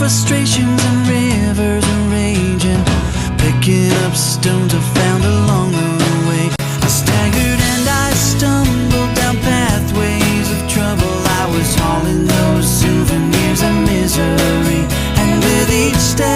frustrations and rivers are raging, picking up stones I found along the way. I staggered and I stumbled down pathways of trouble. I was hauling those souvenirs of misery, and with each step